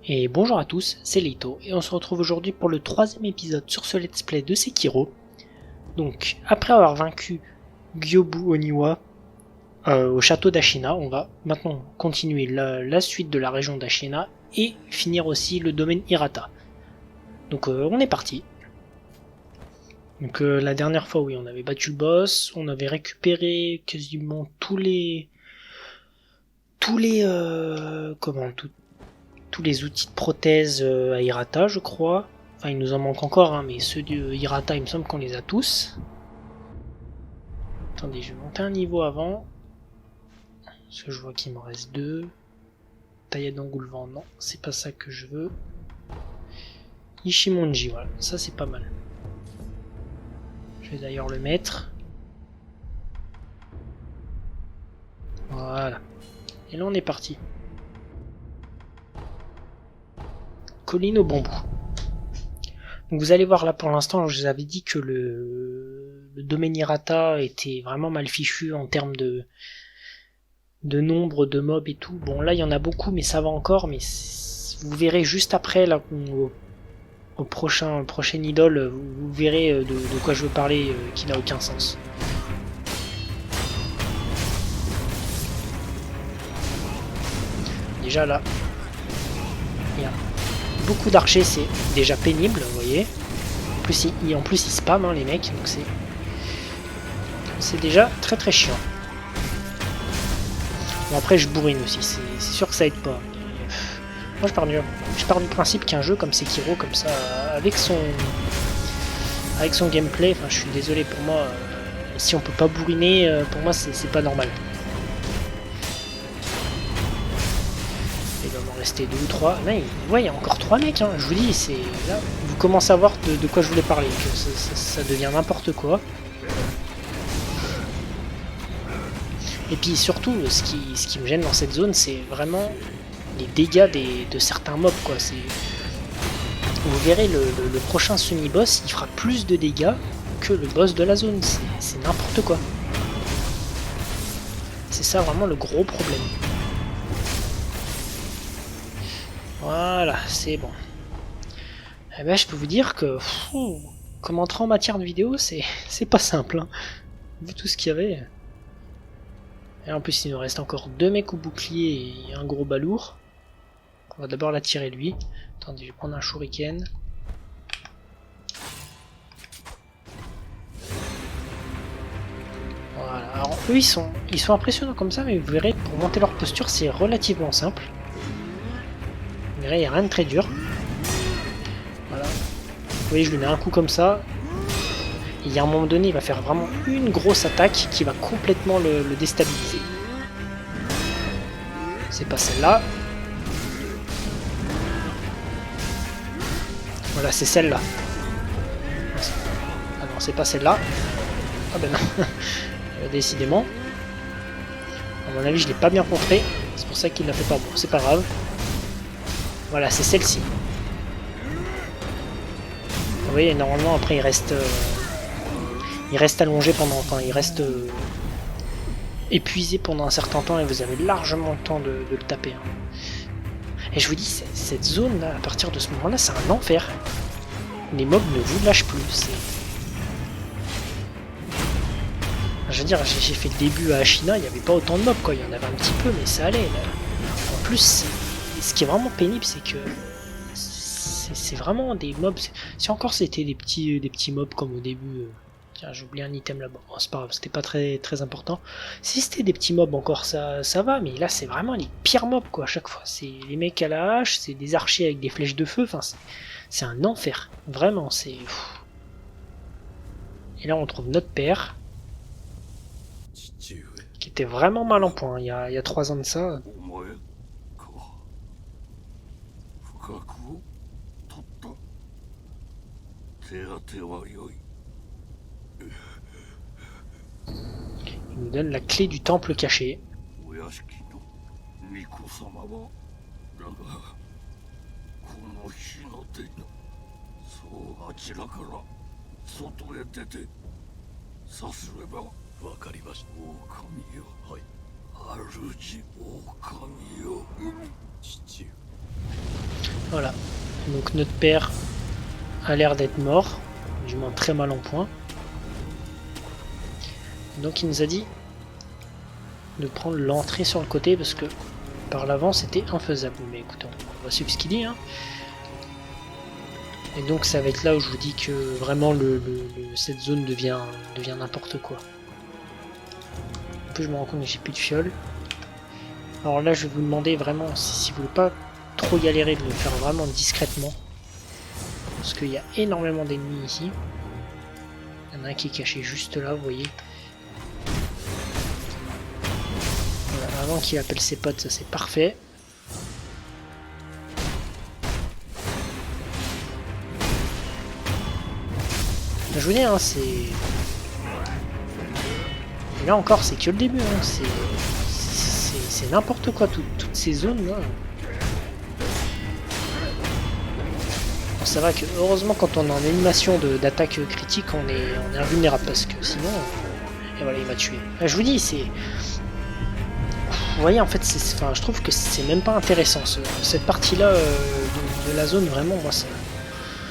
Et bonjour à tous, c'est Leito, et on se retrouve aujourd'hui pour le troisième épisode sur ce let's play de Sekiro. Donc, après avoir vaincu Gyobu Oniwa au château d'Ashina, on va maintenant continuer la suite de la région d'Ashina et finir aussi le domaine Hirata. Donc on est parti. Donc la dernière fois, oui, on avait battu le boss, on avait récupéré quasiment tous les tous les outils de prothèse à Hirata, je crois. Enfin, il nous en manque encore, hein, mais ceux de Hirata, il me semble qu'on les a tous. Attendez, je vais monter un niveau avant. Parce que je vois qu'il m'en reste deux. Taillade d'engoulevent, non, c'est pas ça que je veux. Ishimonji, voilà, ça c'est pas mal. Je vais d'ailleurs le mettre. Voilà. Et là on est parti. Colline au bambou. Donc vous allez voir là pour l'instant, je vous avais dit que le domaine Hirata était vraiment mal fichu en termes de nombre de mobs et tout. Bon là il y en a beaucoup mais ça va encore, mais vous verrez juste après là au prochain idole, vous verrez de quoi je veux parler qui n'a aucun sens. Déjà là, il y a beaucoup d'archers, c'est déjà pénible, vous voyez. En plus ils spam hein, les mecs, donc c'est déjà très très chiant. Bon après je bourrine aussi, c'est sûr que ça aide pas. Moi je pars du principe qu'un jeu comme Sekiro, comme ça, avec son gameplay, enfin je suis désolé pour moi, si on peut pas bourriner, pour moi c'est pas normal. Il va m'en rester 2 ou 3. Là, ouais, il y a encore 3 mecs, hein. Je vous dis, c'est là, vous commencez à voir de quoi je voulais parler, que ça devient n'importe quoi. Et puis surtout, ce qui me gêne dans cette zone, c'est vraiment les dégâts de certains mobs, quoi. Vous verrez, le prochain semi-boss, il fera plus de dégâts que le boss de la zone. C'est n'importe quoi. C'est ça vraiment le gros problème. Voilà, c'est bon. Eh ben, je peux vous dire que comme entrer en matière de vidéo, c'est pas simple. Hein. Vu tout ce qu'il y avait. Et en plus, il nous reste encore 2 mecs au bouclier et un gros balourd. On va d'abord l'attirer lui. Attendez, je vais prendre un shuriken. Voilà. Alors eux, ils sont impressionnants comme ça, mais vous verrez, pour monter leur posture, c'est relativement simple. Vous verrez, il n'y a rien de très dur. Voilà. Vous voyez, je lui mets un coup comme ça. Et il y a un moment donné, il va faire vraiment une grosse attaque qui va complètement le déstabiliser. C'est pas celle-là. Voilà, c'est celle-là. Ah non, c'est pas celle-là. Ah ben non. Décidément. À mon avis, je l'ai pas bien contré. C'est pour ça qu'il l'a fait pas. Bon, c'est pas grave. Voilà, c'est celle-ci. Vous voyez, normalement, après, il reste allongé pendant... Enfin, il reste épuisé pendant un certain temps et vous avez largement le temps de le taper. Hein. Et je vous dis, cette zone-là, à partir de ce moment-là, c'est un enfer. Les mobs ne vous lâchent plus. Je veux dire, j'ai fait le début à Ashina, il n'y avait pas autant de mobs, quoi. Il y en avait un petit peu, mais ça allait. Là. En plus, ce qui est vraiment pénible, c'est que c'est vraiment des mobs. Si encore c'était des petits mobs comme au début. Tiens, j'ai oublié un item là-bas. Oh, c'est pas grave, c'était pas très important. Si c'était des petits mobs encore, ça va, mais là c'est vraiment les pires mobs quoi. À chaque fois, c'est les mecs à la hache, c'est des archers avec des flèches de feu. Enfin, c'est un enfer. Vraiment, c'est. Et là, on trouve notre père. Qui était vraiment mal en point il y a 3 ans de ça. Il nous donne la clé du temple caché. Voilà. Donc notre père a l'air d'être mort, du moins très mal en point. Donc il nous a dit de prendre l'entrée sur le côté parce que par l'avant c'était infaisable. Mais écoutez, on va suivre ce qu'il dit. Hein. Et donc ça va être là où je vous dis que vraiment cette zone devient n'importe quoi. En plus je me rends compte que j'ai plus de fiole. Alors là je vais vous demander vraiment si vous voulez pas trop galérer de le faire vraiment discrètement. Parce qu'il y a énormément d'ennemis ici. Il y en a un qui est caché juste là, vous voyez. Voilà, avant qu'il appelle ses potes, ça c'est parfait. Je vous dis, hein, c'est... Et là encore, c'est que le début, hein. C'est n'importe quoi, toutes ces zones là. Bon, ça va que, heureusement, quand on est en animation d'attaque critique, on est invulnérable, parce que sinon... Et voilà, il m'a tué. Je vous dis, c'est... Vous voyez, en fait, enfin, je trouve que c'est même pas intéressant. Cette partie-là de la zone, vraiment, moi,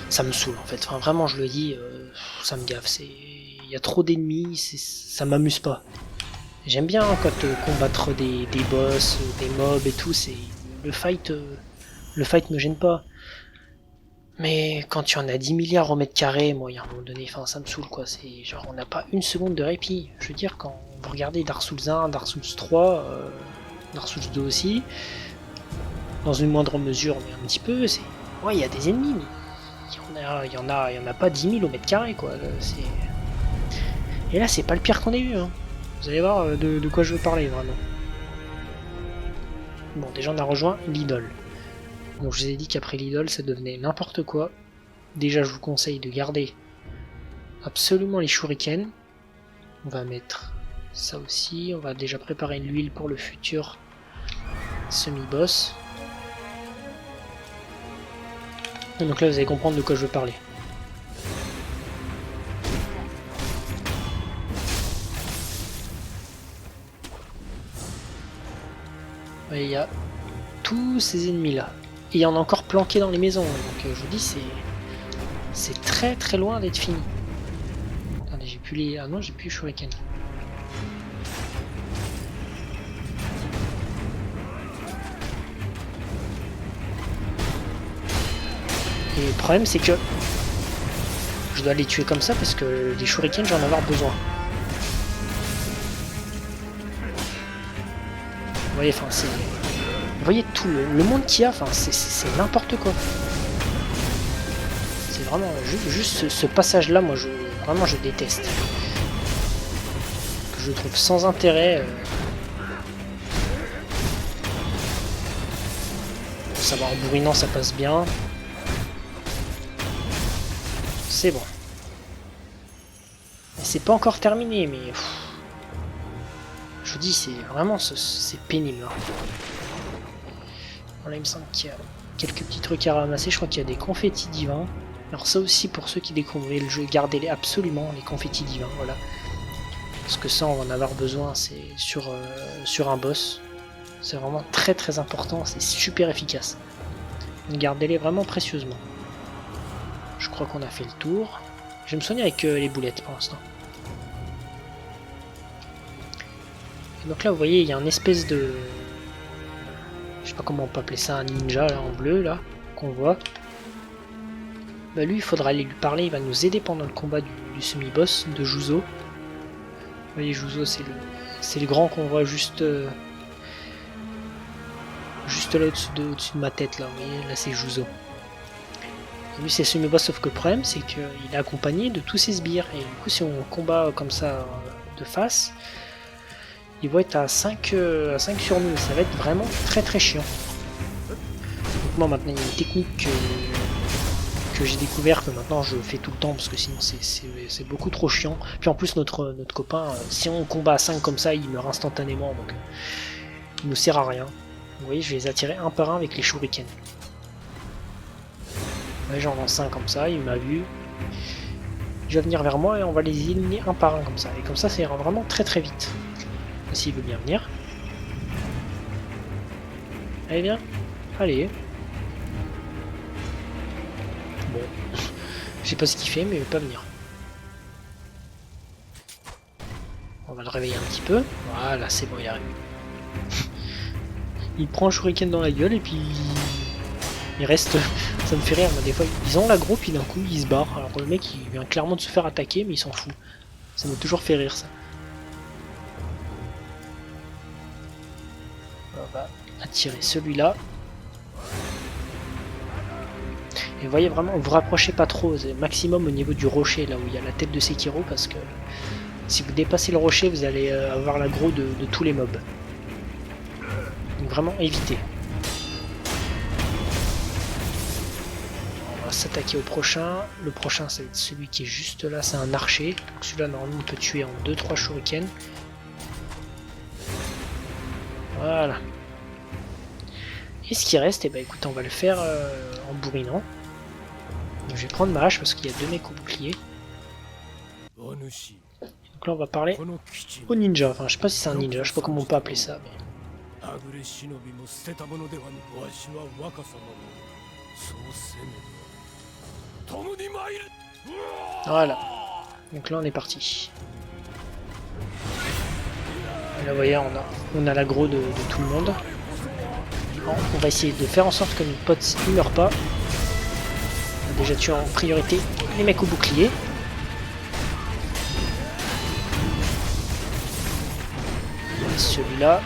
ça me saoule, en fait. Enfin, vraiment, je le dis, ça me gave. Il y a trop d'ennemis, ça m'amuse pas. J'aime bien quand combattre des boss, des mobs et tout. Le fight me gêne pas. Mais quand il y en a 10 milliards au mètre carré, moi, il y a un moment donné, enfin, ça me saoule, quoi. C'est genre, on n'a pas une seconde de répit. Je veux dire, quand vous regardez Dark Souls 1, Dark Souls 3, Dark Souls 2 aussi, dans une moindre mesure, mais un petit peu, c'est... Ouais, il y a des ennemis, mais il y en a pas 10 000 au mètre carré, quoi. Et là, c'est pas le pire qu'on ait eu, hein. Vous allez voir de quoi je veux parler, vraiment. Bon, déjà, on a rejoint l'idole. Donc, je vous ai dit qu'après l'idole, ça devenait n'importe quoi. Déjà, je vous conseille de garder absolument les shurikens. On va mettre ça aussi. On va déjà préparer l'huile pour le futur semi-boss. Donc là, vous allez comprendre de quoi je veux parler. Et il y a tous ces ennemis là. Et il y en a encore planqués dans les maisons. Donc je vous dis, c'est très très loin d'être fini. Attendez, j'ai plus les... Ah non, j'ai plus les shurikens. Et le problème, c'est que je dois les tuer comme ça parce que les shurikens, j'en ai avoir besoin. Vous voyez, enfin, c'est... Vous voyez tout le monde qu'il y a, enfin, c'est n'importe quoi. C'est vraiment juste ce passage-là, moi, vraiment, je déteste. Que je trouve sans intérêt. Pour savoir en bourrinant, ça passe bien. C'est bon. C'est pas encore terminé, mais... Je vous dis, c'est vraiment... C'est pénible. Hein. Là, il me semble qu'il y a quelques petits trucs à ramasser. Je crois qu'il y a des confettis divins. Alors ça aussi, pour ceux qui découvrent le jeu, gardez-les absolument, les confettis divins, voilà. Parce que ça, on va en avoir besoin, c'est sur un boss. C'est vraiment très très important, c'est super efficace. Gardez-les vraiment précieusement. Je crois qu'on a fait le tour. Je vais me soigner avec les boulettes pour l'instant. Donc là, vous voyez, il y a une espèce de... Je sais pas comment on peut appeler ça, un ninja là, en bleu, là, qu'on voit. Bah lui, il faudra aller lui parler, il va nous aider pendant le combat du semi-boss de Juzo. Vous voyez, Juzo, c'est le grand qu'on voit juste là au-dessus de ma tête, là, vous voyez, là c'est Juzo. Lui, c'est semi-boss, sauf que le problème, c'est qu'il est accompagné de tous ses sbires. Et du coup, si on combat comme ça de face, il va être à 5 sur nous. Ça va être vraiment très très chiant. Donc moi, maintenant, il y a une technique que j'ai découvert, que maintenant je fais tout le temps, parce que sinon c'est beaucoup trop chiant. Puis en plus, notre copain, si on combat à 5 comme ça, il meurt instantanément. Donc il nous sert à rien. Vous voyez, je vais les attirer un par un avec les shurikens. J'en lance un comme ça, il m'a vu. Il va venir vers moi et on va les éliminer un par un comme ça. Et comme ça, ça ira vraiment très très vite. S'il veut bien venir. Allez, viens. Allez. Bon, je sais pas ce qu'il fait, mais il veut pas venir. On va le réveiller un petit peu. Voilà, c'est bon, il arrive. Il prend un shuriken dans la gueule et puis il reste. Ça me fait rire, moi, des fois ils ont l'aggro puis d'un coup ils se barrent. Alors le mec il vient clairement de se faire attaquer mais il s'en fout. Ça m'a toujours fait rire ça. On va attirer celui-là. Et vous voyez vraiment, vous rapprochez pas trop, c'est maximum au niveau du rocher là où il y a la tête de Sekiro parce que si vous dépassez le rocher vous allez avoir l'aggro de tous les mobs. Donc vraiment évitez. On va s'attaquer au prochain. Le prochain ça va être celui qui est juste là, c'est un archer. Celui-là normalement on peut tuer en 2-3 shurikens. Voilà. Et ce qui reste, eh ben, écoutez, on va le faire en bourrinant. Donc, je vais prendre ma hache parce qu'il y a 2 mecs au bouclier. Donc là on va parler au ninja. Enfin je sais pas si c'est un ninja, je sais pas comment on peut appeler ça. Mais... Voilà. Donc là on est parti. Et là vous voyez on a l'aggro de tout le monde. Alors, on va essayer de faire en sorte que notre pote ne meure pas. On a déjà tué en priorité les mecs au bouclier. Celui-là.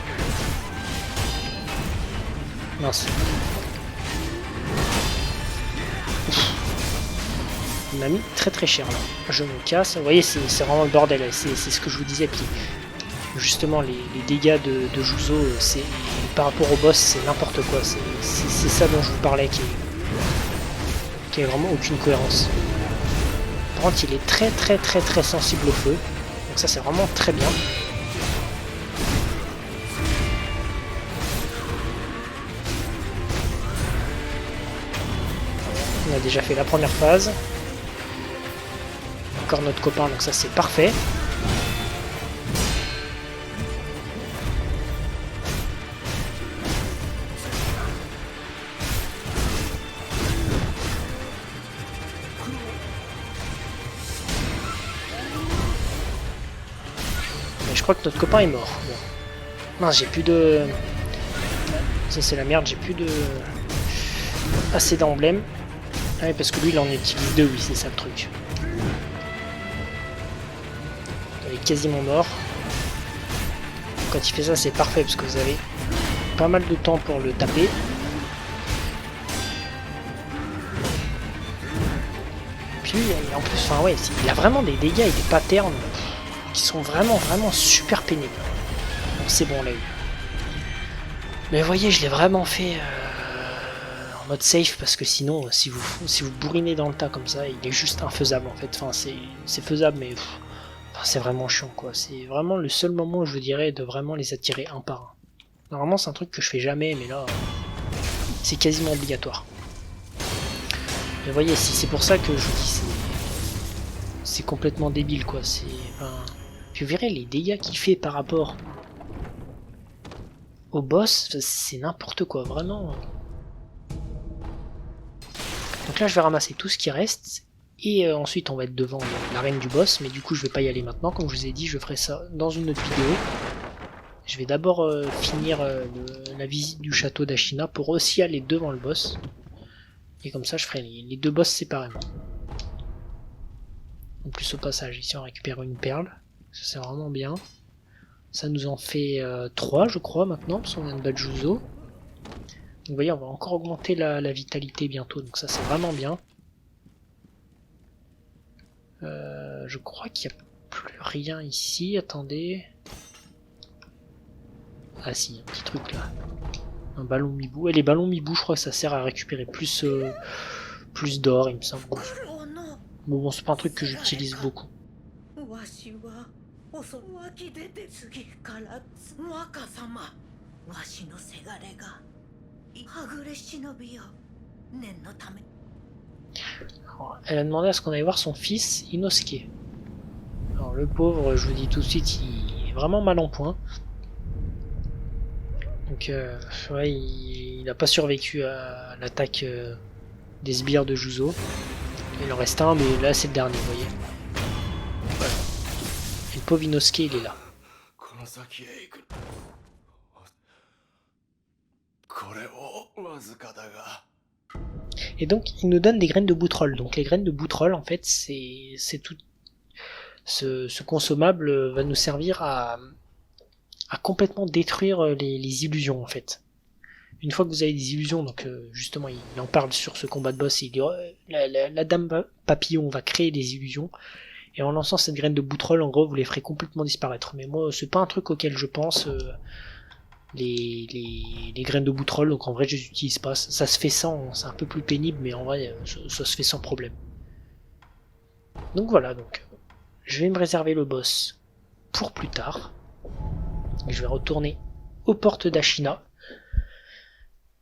Mince. Il m'a mis très cher là. Je me casse. Vous voyez, c'est vraiment le bordel. C'est ce que je vous disais. Puis, justement, les dégâts de Juzo, par rapport au boss, c'est n'importe quoi. C'est ça dont je vous parlais qui est vraiment aucune cohérence. Par contre, il est très sensible au feu. Donc ça, c'est vraiment très bien. On a déjà fait la première phase. Encore notre copain, donc ça c'est parfait. Mais je crois que notre copain est mort. Bon. Non, j'ai plus de... Ça c'est la merde, j'ai plus de... assez d'emblèmes. Ah oui, parce que lui il en utilise 2, oui, c'est ça le truc. Il est quasiment mort. Quand il fait ça, c'est parfait parce que vous avez pas mal de temps pour le taper. Puis en plus, enfin ouais, il a vraiment des dégâts et des patterns qui sont vraiment super pénibles. Bon, c'est bon, on l'a eu. Mais vous voyez, je l'ai vraiment fait en mode safe parce que sinon, si vous bourrinez dans le tas comme ça, il est juste infaisable en fait. Enfin, c'est faisable, mais c'est vraiment chiant quoi. C'est vraiment le seul moment où je vous dirais de vraiment les attirer un par un. Normalement, c'est un truc que je fais jamais, mais là, c'est quasiment obligatoire. Et vous voyez, c'est pour ça que je vous dis, c'est complètement débile quoi. Puis vous verrez les dégâts qu'il fait par rapport au boss, c'est n'importe quoi, vraiment. Donc là je vais ramasser tout ce qui reste et ensuite on va être devant l'arène du boss, mais du coup je vais pas y aller maintenant, comme je vous ai dit je ferai ça dans une autre vidéo. Je vais d'abord finir la visite du château d'Ashina pour aussi aller devant le boss. Et comme ça je ferai les 2 boss séparément. En plus au passage ici on récupère une perle, ça c'est vraiment bien. Ça nous en fait 3 je crois maintenant, parce qu'on vient de battre Juzo. Donc vous voyez, on va encore augmenter la vitalité bientôt, donc ça c'est vraiment bien. Je crois qu'il n'y a plus rien ici, attendez. Ah si, un petit truc là. Un ballon mibou. Et les ballons mibou, je crois que ça sert à récupérer plus d'or, il me semble. Bon, c'est pas un truc que j'utilise beaucoup. Alors, elle a demandé à ce qu'on aille voir son fils Inosuke. Alors le pauvre, je vous dis tout de suite, il est vraiment mal en point. Donc ouais, il n'a pas survécu à l'attaque des sbires de Juzo. Il en reste un, mais là c'est le dernier, vous voyez. Voilà. Et le pauvre Inosuke, il est là. Et donc il nous donne des graines de boutrole. Donc les graines de boutrole, en fait, c'est tout. Ce consommable va nous servir à complètement détruire les illusions, en fait. Une fois que vous avez des illusions, donc justement il en parle sur ce combat de boss, il dit la dame papillon va créer des illusions, et en lançant cette graine de boutrole, en gros vous les ferez complètement disparaître. Mais moi c'est pas un truc auquel je pense, les graines de boutrole, donc en vrai je les utilise pas, ça se fait sans, c'est un peu plus pénible, mais en vrai ça se fait sans problème. Donc voilà, donc je vais me réserver le boss pour plus tard, je vais retourner aux portes d'Ashina.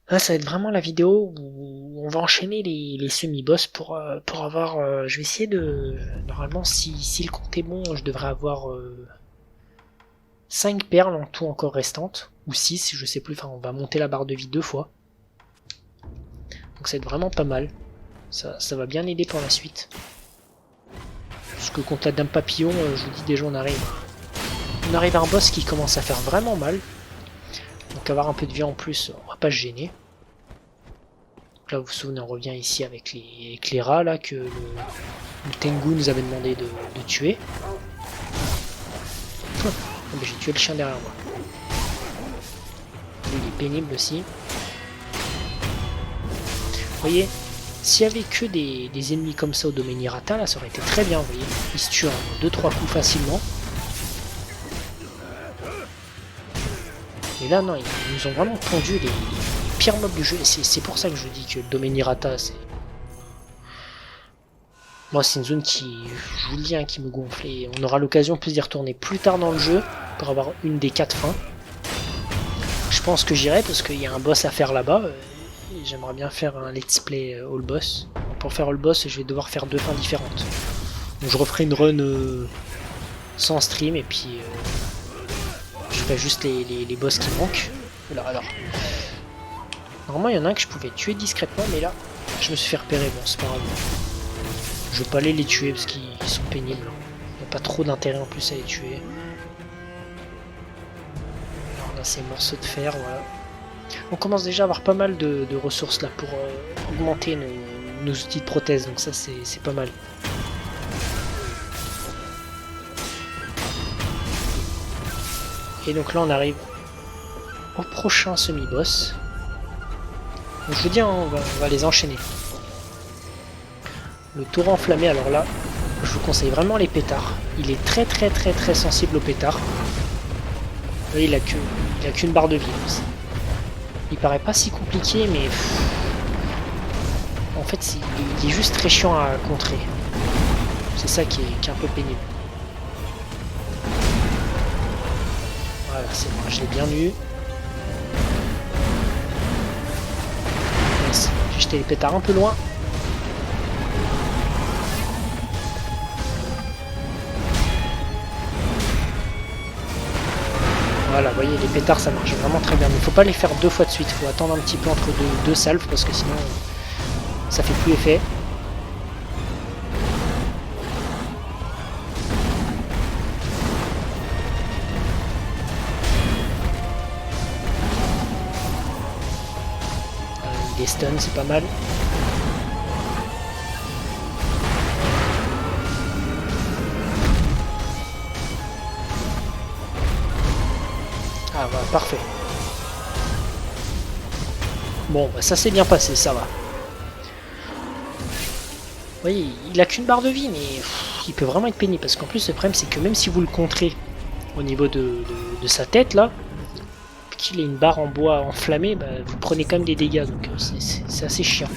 Là, ça va être vraiment la vidéo où on va enchaîner les semi-boss pour avoir... je vais essayer de... Normalement, si le compte est bon, je devrais avoir 5 perles en tout encore restantes. Ou 6, je sais plus. Enfin, on va monter la barre de vie 2 fois. Donc ça va être vraiment pas mal. Ça va bien aider pour la suite. Parce que contre la dame papillon, je vous dis déjà, on arrive à un boss qui commence à faire vraiment mal. Donc avoir un peu de vie en plus, on va pas se gêner. Donc là vous vous souvenez, on revient ici avec les rats là que le Tengu nous avait demandé de tuer. Oh, j'ai tué le chien derrière moi. Lui, il est pénible aussi. Vous voyez, s'il y avait que des ennemis comme ça au domaine Hirata, là ça aurait été très bien, vous voyez. Ils se tuent en 2-3 coups facilement. Et là, non, ils nous ont vraiment pondu les pires mobs du jeu. C'est pour ça que je dis que le domaine Hirata, c'est... Moi, c'est une zone qui, je vous le dis, hein, qui me gonfle. Et on aura l'occasion plus d'y retourner plus tard dans le jeu, pour avoir une des 4 fins. Je pense que j'irai, parce qu'il y a un boss à faire là-bas. J'aimerais bien faire un let's play all boss. Pour faire all boss, je vais devoir faire 2 fins différentes. Donc je referai une run sans stream, et puis... je ferai juste les boss qui manquent. Alors, normalement il y en a un que je pouvais tuer discrètement, mais là je me suis fait repérer. Bon, c'est pas grave. Je vais pas aller les tuer parce qu'ils sont pénibles. Il n'y a pas trop d'intérêt en plus à les tuer. Alors on a ces morceaux de fer, voilà. On commence déjà à avoir pas mal de ressources là pour augmenter nos outils de prothèse, donc ça c'est pas mal. Et donc là on arrive au prochain semi-boss. Donc je vous dis, hein, on va les enchaîner. Le tour enflammé, alors là, je vous conseille vraiment les pétards. Il est très sensible aux pétards. Vous voyez, il a qu'une barre de vie. Il paraît pas si compliqué, mais... en fait, il est juste très chiant à contrer. C'est ça qui est un peu pénible. Voilà, c'est bon, je l'ai bien eu. J'ai jeté les pétards un peu loin. Voilà, vous voyez, les pétards ça marche vraiment très bien. Mais il faut pas les faire 2 fois de suite. Il faut attendre un petit peu entre deux salves parce que sinon ça fait plus effet. Des stuns, c'est pas mal. Ah bah parfait. Bon bah ça s'est bien passé, ça va. Vous voyez, il a qu'une barre de vie, mais il peut vraiment être pénible parce qu'en plus le problème c'est que même si vous le contrez au niveau de sa tête là, qu'il ait une barre en bois enflammée, bah, vous prenez quand même des dégâts, donc c'est assez chiant.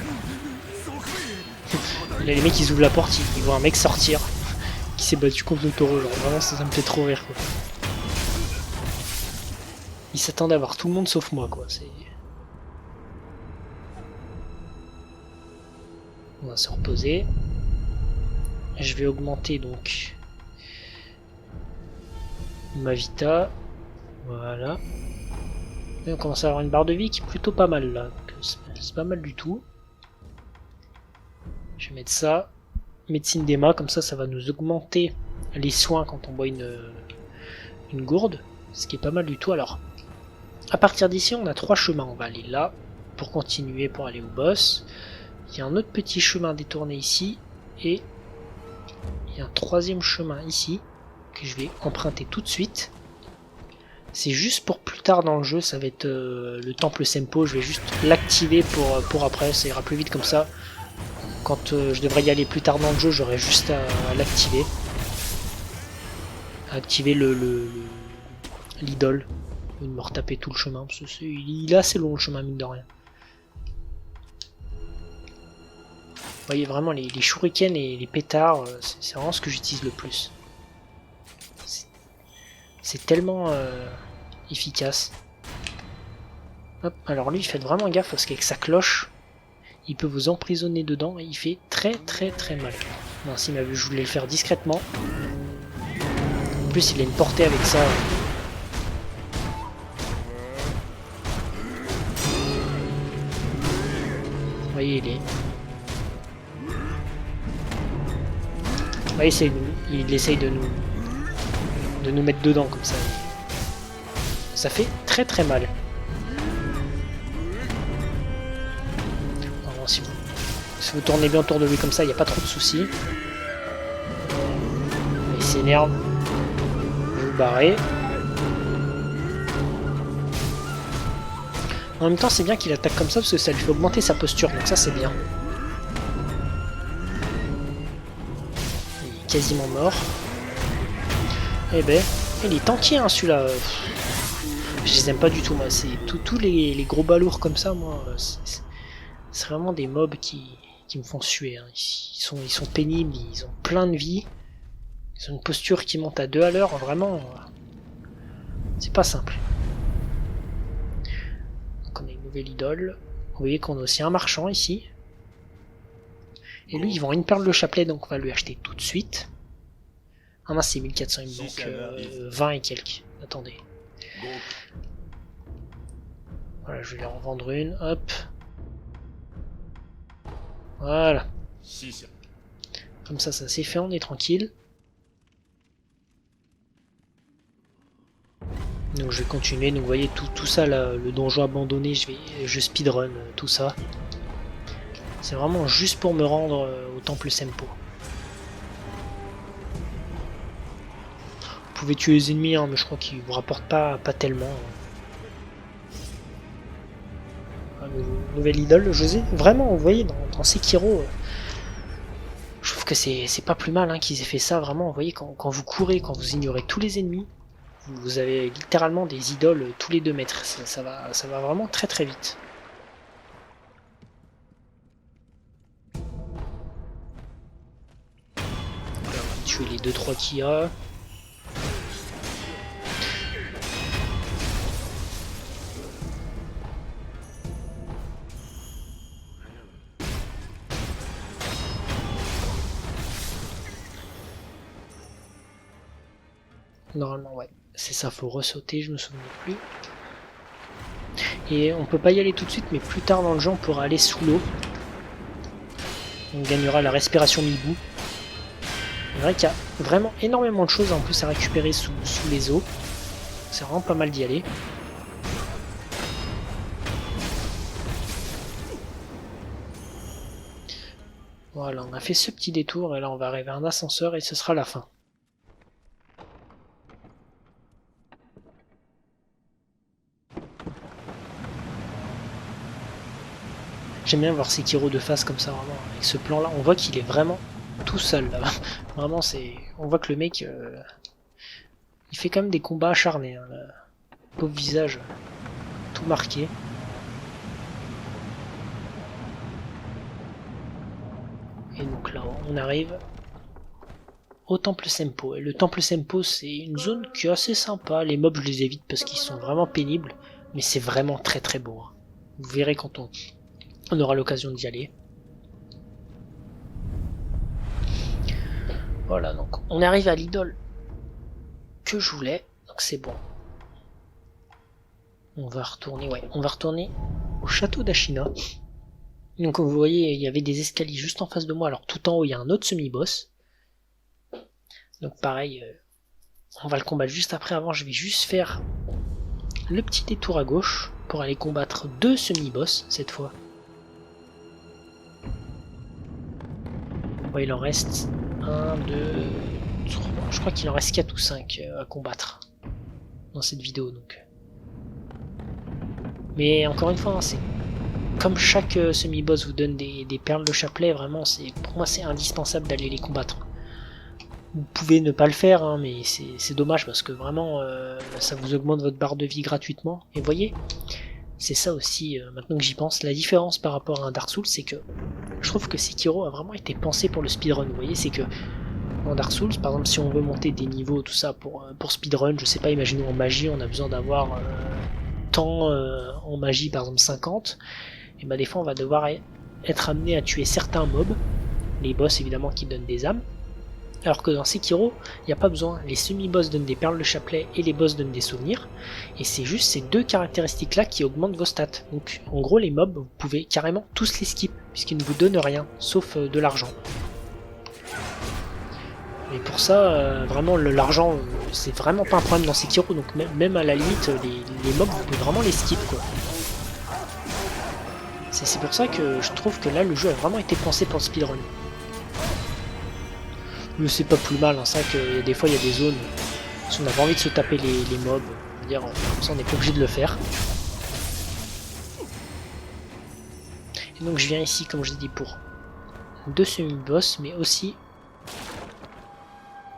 Là, les mecs ils ouvrent la porte, ils voient un mec sortir qui s'est battu contre le taureau, genre vraiment ça me fait trop rire quoi. Ils s'attendent à voir tout le monde sauf moi quoi. On va se reposer. Je vais augmenter donc ma vita. Voilà. Et on commence à avoir une barre de vie qui est plutôt pas mal là. C'est pas mal du tout. Je vais mettre ça. Médecine d'Emma, comme ça va nous augmenter les soins quand on boit une gourde. Ce qui est pas mal du tout. Alors, à partir d'ici, on a 3 chemins. On va aller là pour continuer, pour aller au boss. Il y a un autre petit chemin détourné ici. Et il y a un 3e chemin ici que je vais emprunter tout de suite. C'est juste pour plus tard dans le jeu, ça va être le temple Sempo. Je vais juste l'activer pour après, ça ira plus vite comme ça. Quand je devrais y aller plus tard dans le jeu, j'aurai juste à l'activer. Activer l'idole. Il me retaper tout le chemin, parce que il est assez long le chemin, mine de rien. Vous voyez vraiment les shurikens et les pétards, c'est vraiment ce que j'utilise le plus. C'est tellement efficace. Hop, alors lui, faites vraiment gaffe parce qu'avec sa cloche, il peut vous emprisonner dedans et il fait très mal. Non, s'il m'a vu, je voulais le faire discrètement. En plus, il a une portée avec ça. Vous voyez, vous voyez, il essaye de nous mettre dedans comme ça. Ça fait très mal. Alors, si vous tournez bien autour de lui comme ça, il n'y a pas trop de soucis. Il s'énerve. Vous barrez. En même temps, c'est bien qu'il attaque comme ça parce que ça lui fait augmenter sa posture, donc ça c'est bien. Il est quasiment mort. Eh ben, il est tanky hein, celui-là. Je les aime pas du tout moi, c'est tous les gros balourds comme ça, moi, c'est vraiment des mobs qui me font suer. Hein. Ils sont pénibles, ils ont plein de vie, ils ont une posture qui monte à 2 à l'heure, vraiment, c'est pas simple. Donc on a une nouvelle idole, vous voyez qu'on a aussi un marchand ici, et lui il vend une perle de chapelet, donc on va lui acheter tout de suite. Ah mince, c'est 1400, il me manque 20 et quelques, attendez. Voilà, je vais leur en vendre une, hop. Voilà. Comme ça c'est fait, on est tranquille. Donc je vais continuer, donc vous voyez tout ça là, le donjon abandonné, je speedrun tout ça. C'est vraiment juste pour me rendre au temple Sempo. Vous pouvez tuer les ennemis, hein, mais je crois qu'ils vous rapportent pas tellement. Nouvelle idole, José. Vraiment, vous voyez, dans Sekiro, je trouve que c'est pas plus mal hein, qu'ils aient fait ça. Vraiment, vous voyez, quand vous courez, quand vous ignorez tous les ennemis, vous avez littéralement des idoles tous les 2 mètres. Ça va vraiment très vite. Voilà, on va tuer les 2-3 qu'il y a. Normalement, ouais. C'est ça, faut ressauter, je me souviens plus. Et on peut pas y aller tout de suite, mais plus tard dans le jeu, on pourra aller sous l'eau. On gagnera la respiration mi-bout. C'est vrai qu'il y a vraiment énormément de choses en plus à récupérer sous les eaux. C'est vraiment pas mal d'y aller. Voilà, on a fait ce petit détour et là on va arriver à un ascenseur et ce sera la fin. J'aime bien voir Sekiro de face comme ça, vraiment. Avec ce plan là, on voit qu'il est vraiment tout seul là. Vraiment, on voit que le mec, il fait quand même des combats acharnés. Hein, le pauvre visage, tout marqué. Et donc là, on arrive au temple Sempo. Et le temple Sempo, c'est une zone qui est assez sympa. Les mobs, je les évite parce qu'ils sont vraiment pénibles. Mais c'est vraiment très beau. Hein. Vous verrez quand on aura l'occasion d'y aller. Voilà, donc on arrive à l'idole que je voulais. Donc c'est bon. On va retourner au château d'Ashina. Donc vous voyez, il y avait des escaliers juste en face de moi. Alors tout en haut, il y a un autre semi-boss. Donc pareil, on va le combattre juste après. Avant, je vais juste faire le petit détour à gauche pour aller combattre 2 semi-boss cette fois. Ouais, il en reste 1, 2, 3. Je crois qu'il en reste 4 ou 5 à combattre dans cette vidéo. Donc. Mais encore une fois, c'est comme chaque semi-boss vous donne des perles de chapelet, vraiment, pour moi c'est indispensable d'aller les combattre. Vous pouvez ne pas le faire, hein, mais c'est dommage parce que vraiment ça vous augmente votre barre de vie gratuitement. Et vous voyez, c'est ça aussi, maintenant que j'y pense, la différence par rapport à un Dark Souls, c'est que je trouve que Sekiro a vraiment été pensé pour le speedrun. Vous voyez, c'est que dans Dark Souls, par exemple, si on veut monter des niveaux, tout ça pour speedrun, je sais pas, imaginons en magie, on a besoin d'avoir temps en magie, par exemple 50, et bah des fois on va devoir être amené à tuer certains mobs, les boss évidemment qui donnent des âmes, alors que dans Sekiro, il n'y a pas besoin, les semi-boss donnent des perles de chapelet et les boss donnent des souvenirs, et c'est juste ces deux caractéristiques là qui augmentent vos stats. Donc en gros les mobs, vous pouvez carrément tous les skip, puisqu'ils ne vous donnent rien, sauf de l'argent. Et pour ça, vraiment l'argent, c'est vraiment pas un problème dans Sekiro, donc même à la limite, les mobs, vous pouvez vraiment les skip quoi. C'est pour ça que je trouve que là, le jeu a vraiment été pensé pour le speedrun. Mais c'est pas plus mal, hein, c'est vrai que des fois il y a des zones, si on a pas envie de se taper les mobs, dire, ça on n'est pas obligé de le faire. Et donc je viens ici, comme je l'ai dit, pour 2 semi-boss, mais aussi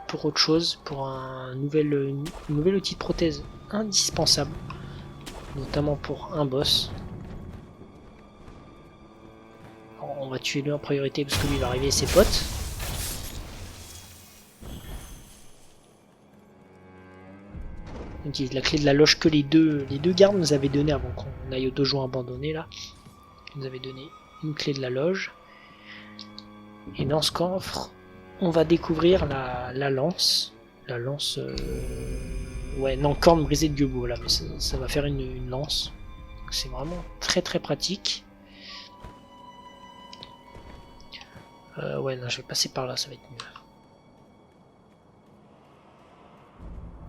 pour autre chose, pour un nouvel outil de prothèse indispensable, notamment pour un boss. Alors, on va tuer lui en priorité parce que lui il va arriver et ses potes. On utilise la clé de la loge que les deux gardes nous avaient donné avant qu'on aille au dojo abandonné là. Ils nous avaient donné une clé de la loge. Et dans ce coffre, on va découvrir la lance. La lance... Ouais, non, corne brisée de Gyobu, là, mais ça va faire une lance. C'est vraiment très très pratique. Ouais, non, je vais passer par là, ça va être mieux.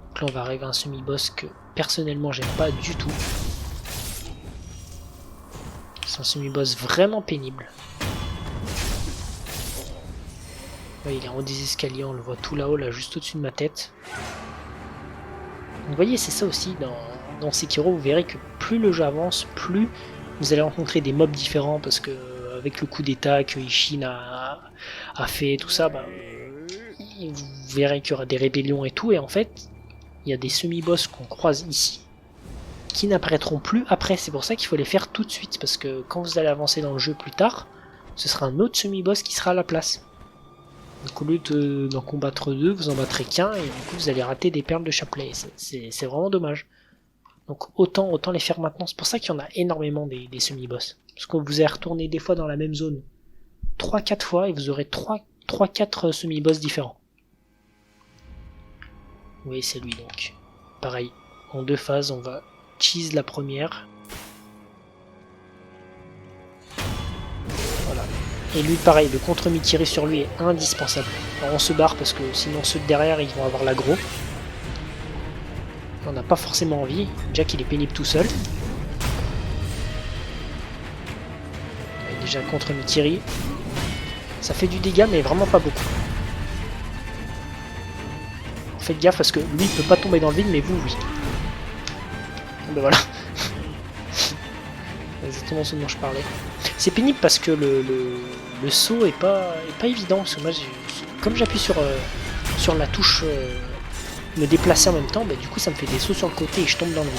Donc là, on va arriver à un semi-boss que personnellement j'aime pas du tout. C'est un semi-boss vraiment pénible. Ouais, il est en haut des escaliers, on le voit tout là-haut, là, juste au-dessus de ma tête. Donc, vous voyez, c'est ça aussi, dans Sekiro, vous verrez que plus le jeu avance, plus vous allez rencontrer des mobs différents, parce que avec le coup d'état que Ishin a fait, tout ça, bah, vous verrez qu'il y aura des rébellions et tout, et en fait, il y a des semi-boss qu'on croise ici, qui n'apparaîtront plus après. C'est pour ça qu'il faut les faire tout de suite, parce que quand vous allez avancer dans le jeu plus tard, ce sera un autre semi-boss qui sera à la place. Donc au lieu d'en combattre 2, vous en battrez qu'un, et du coup vous allez rater des perles de chapelet. C'est vraiment dommage. Donc autant les faire maintenant. C'est pour ça qu'il y en a énormément des semi-boss. Parce que vous allez retourner des fois dans la même zone 3-4 fois, et vous aurez 3-4 semi-boss différents. Oui, c'est lui donc. Pareil, en 2 phases, on va cheese la première. Voilà. Et lui, pareil, le contre-mi-tiré sur lui est indispensable. Alors on se barre parce que sinon ceux de derrière, ils vont avoir l'aggro. On n'a pas forcément envie. Jack, il est pénible tout seul. Et déjà, contre-mi-tiré. Ça fait du dégât, mais vraiment pas beaucoup. Faites gaffe parce que lui, il peut pas tomber dans le vide, mais vous, oui. Bon, ben voilà. Exactement ce dont je parlais. C'est pénible parce que le saut est pas évident. Parce que moi, comme j'appuie sur la touche me déplacer en même temps, bah, du coup ça me fait des sauts sur le côté et je tombe dans le vide.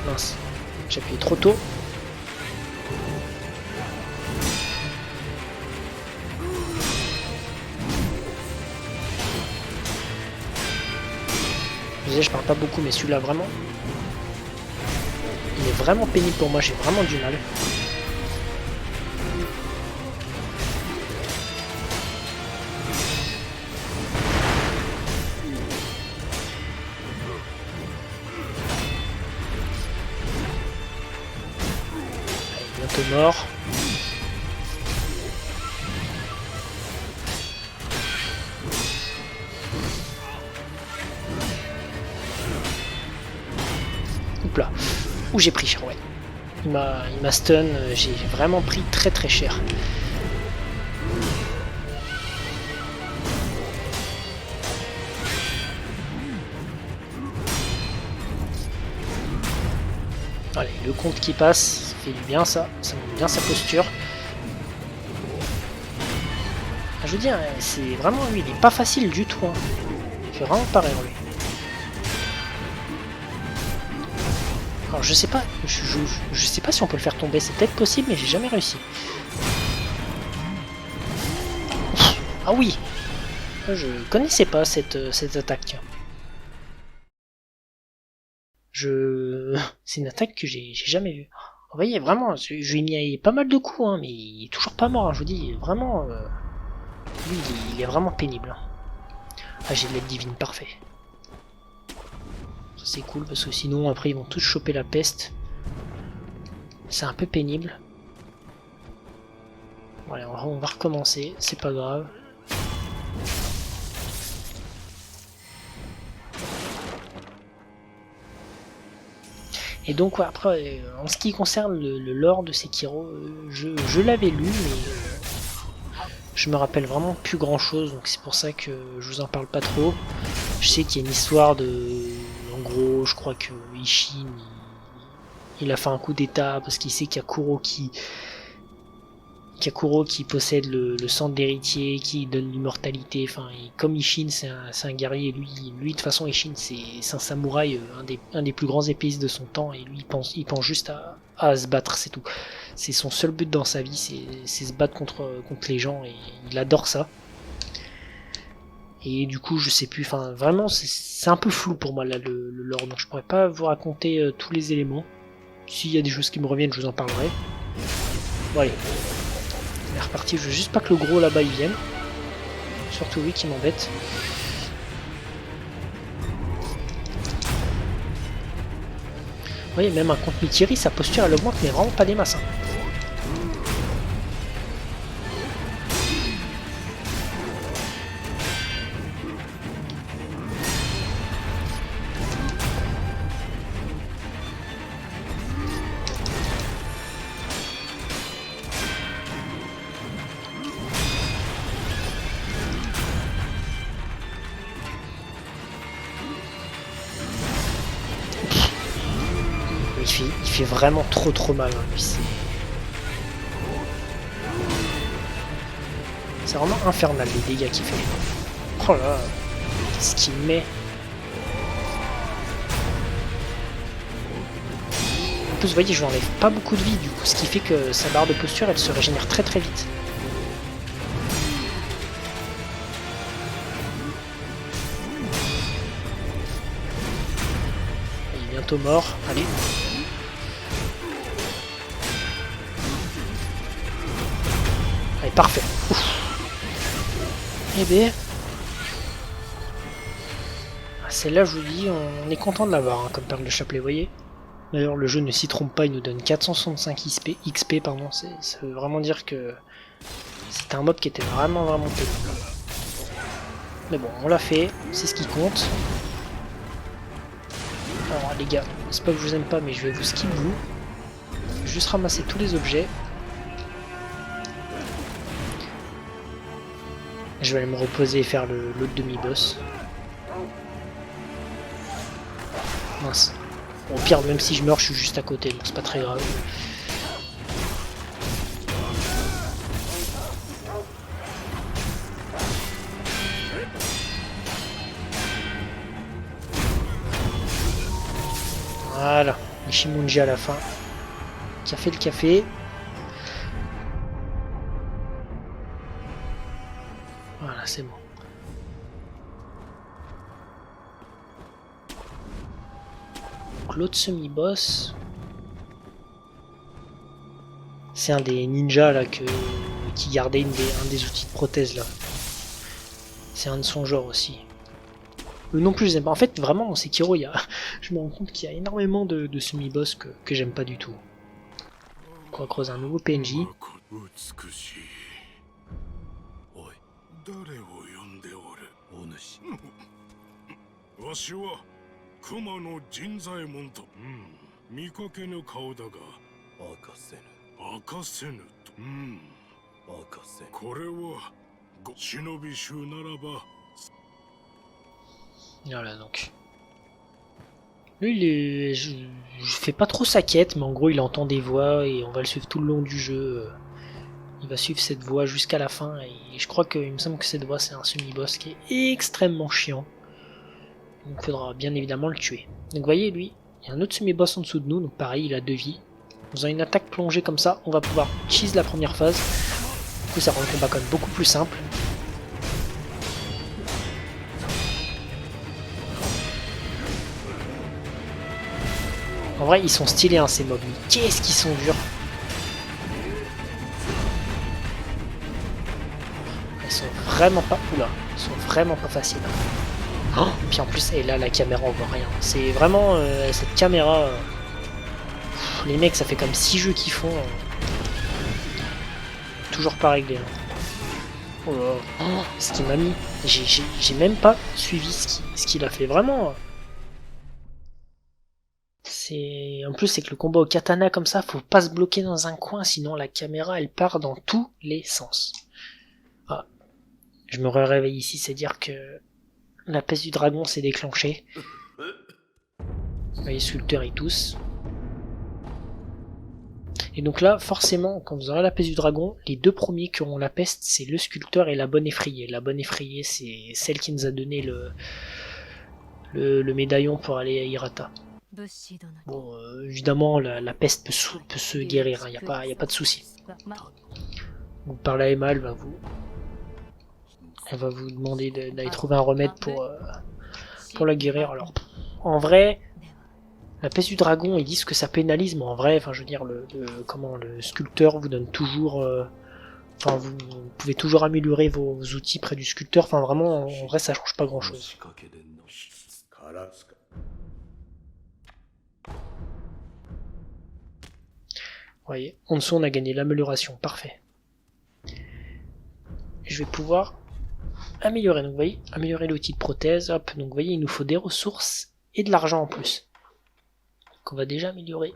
Mince, j'ai appuyé trop tôt. Je disais, je parle pas beaucoup, mais celui-là vraiment, il est vraiment pénible pour moi, j'ai vraiment du mal. bientôt mort. Oups là. Ouh, j'ai pris cher, ouais. Il m'a stun, j'ai vraiment pris très très cher. Allez, le compte qui passe, ça fait du bien ça montre bien sa posture. Je veux dire, c'est vraiment lui, il est pas facile du tout. Hein. Il fait vraiment pas rire lui. Alors je sais pas, je sais pas si on peut le faire tomber, c'est peut-être possible, mais j'ai jamais réussi. Ah oui, je connaissais pas cette attaque. C'est une attaque que j'ai jamais vue. Vous voyez, vraiment, je lui ai mis pas mal de coups, hein, mais il est toujours pas mort, hein, je vous dis, vraiment, lui, il est vraiment pénible. Ah, j'ai de l'aide divine, parfait. Ça c'est cool, parce que sinon, après, ils vont tous choper la peste. C'est un peu pénible. Voilà, on va recommencer, c'est pas grave. Et donc ouais, après, en ce qui concerne le lore de Sekiro, je l'avais lu, mais je me rappelle vraiment plus grand chose, donc c'est pour ça que je vous en parle pas trop. Je sais qu'il y a une histoire de... En gros, je crois que Ishin, il a fait un coup d'état parce qu'il sait qu'il y a Kuro qui possède le sang d'héritier, qui donne l'immortalité. Enfin, comme Ishin, c'est un guerrier. Lui, de toute façon, Ishin, c'est un samouraï, un des plus grands épéistes de son temps. Et lui, il pense juste à se battre, c'est tout. C'est son seul but dans sa vie, c'est se battre contre les gens. Et il adore ça. Et du coup, je sais plus. Enfin, vraiment, c'est un peu flou pour moi, là, le lore. Donc, je pourrais pas vous raconter tous les éléments. S'il y a des choses qui me reviennent, je vous en parlerai. Bon, allez. On est reparti, je veux juste pas que le gros là-bas il vienne. Surtout lui qui m'embête. Vous voyez, même un contre Mikiri, sa posture elle augmente, mais vraiment pas des masses. Hein. Il fait vraiment trop mal. Hein, lui, c'est vraiment infernal les dégâts qu'il fait. Oh là, qu'est-ce qu'il met. En plus, vous voyez, je lui enlève pas beaucoup de vie du coup, ce qui fait que sa barre de posture elle se régénère très vite. Il est bientôt mort, allez. Allez, parfait. Eh bien, celle-là, je vous dis, on est content de l'avoir hein, comme perle de chapelet, vous voyez. D'ailleurs, le jeu ne s'y trompe pas, il nous donne 465 XP, pardon. Ça veut vraiment dire que c'était un mob qui était vraiment pénible. Mais bon, on l'a fait, c'est ce qui compte. Alors les gars, c'est pas que je vous aime pas, mais je vais vous skip vous. Je vais juste ramasser tous les objets. Je vais aller me reposer et faire l'autre demi-boss. Mince. Bon, au pire, même si je meurs, je suis juste à côté, donc c'est pas très grave. Voilà, Ishimunji à la fin. Qui a fait le café. Voilà, c'est bon. Donc l'autre semi-boss, c'est un des ninjas là qui gardait un des outils de prothèse là. C'est un de son genre aussi. Non plus je n'aime pas. En fait vraiment dans Sekiro je me rends compte qu'il y a énormément de semi-boss que j'aime pas du tout. on va creuser un nouveau PNJ. わしは熊野神左衛門と、見かけぬ顔だが明かせぬと、明かせぬ。これは忍び衆ならば。 Voilà donc. Lui, je fais pas trop sa quête, mais en gros il entend des voix et on va le suivre tout le long du jeu. Il va suivre cette voix jusqu'à la fin et je crois qu'il me semble que cette voix c'est un semi-boss qui est extrêmement chiant. Donc il faudra bien évidemment le tuer. Donc vous voyez lui, il y a un autre semi-boss en dessous de nous, donc pareil il a 2 vies. En faisant une attaque plongée comme ça, on va pouvoir cheese la première phase. Du coup ça rend le combat quand même beaucoup plus simple. En vrai, ils sont stylés, hein, ces mobs. Mais qu'est-ce qu'ils sont durs! Ils sont vraiment pas... Oula, ils sont vraiment pas faciles. Oh, puis en plus, et là, la caméra, on voit rien. C'est vraiment... cette caméra... les mecs, ça fait comme 6 jeux qu'ils font. Toujours pas réglé. Hein. Oh là, oh, ce qu'il m'a mis. J'ai même pas suivi ce qu'il a fait. Vraiment... En plus, c'est que le combat au katana comme ça, faut pas se bloquer dans un coin, sinon la caméra elle part dans tous les sens. Ah. Je me réveille ici, c'est dire que la peste du dragon s'est déclenchée. Les sculpteurs ils toussent. Et donc là, forcément, quand vous aurez la peste du dragon, les 2 premiers qui auront la peste, c'est le sculpteur et la bonne effrayée. La bonne effrayée, c'est celle qui nous a donné le médaillon pour aller à Hirata. Bon, évidemment, la peste peut se guérir, il n'y a pas de souci. Vous parlez à Emma, elle va vous demander d'aller trouver un remède pour la guérir. Alors, en vrai, la peste du dragon, ils disent que ça pénalise, mais en vrai, enfin, je veux dire, le sculpteur vous donne toujours... Enfin, vous pouvez toujours améliorer vos outils près du sculpteur, enfin, vraiment, en vrai, ça change pas grand-chose. Vous voyez, en dessous on a gagné l'amélioration, parfait. Je vais pouvoir améliorer, donc vous voyez, améliorer l'outil de prothèse, hop, donc vous voyez, il nous faut des ressources et de l'argent en plus. Donc on va déjà améliorer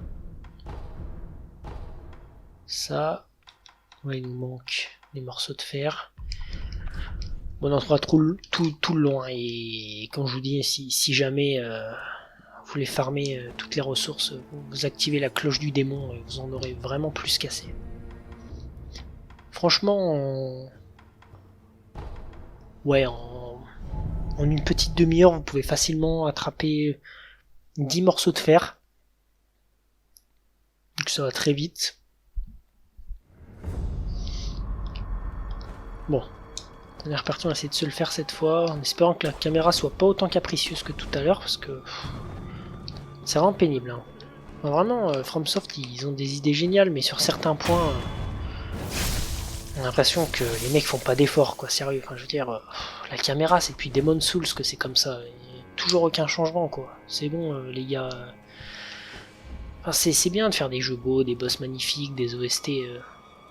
ça. Ouais, il nous manque des morceaux de fer. Bon, on en trouvera tout le long, hein, et comme je vous dis, si jamais... vous voulez farmer toutes les ressources, vous activez la cloche du démon et vous en aurez vraiment plus qu'assez. Franchement, ouais, en une petite demi-heure, vous pouvez facilement attraper 10 morceaux de fer. Donc ça va très vite. Bon, on est reparti, on va essayer de se le faire cette fois, en espérant que la caméra soit pas autant capricieuse que tout à l'heure, parce que... c'est vraiment pénible. Hein. Enfin, vraiment, FromSoft, ils ont des idées géniales, mais sur certains points, on a l'impression que les mecs font pas d'efforts, quoi, sérieux. Enfin, je veux dire, la caméra, c'est depuis Demon's Souls que c'est comme ça. Il y a toujours aucun changement, quoi. C'est bon, les gars. Enfin, c'est bien de faire des jeux beaux, des boss magnifiques, des OST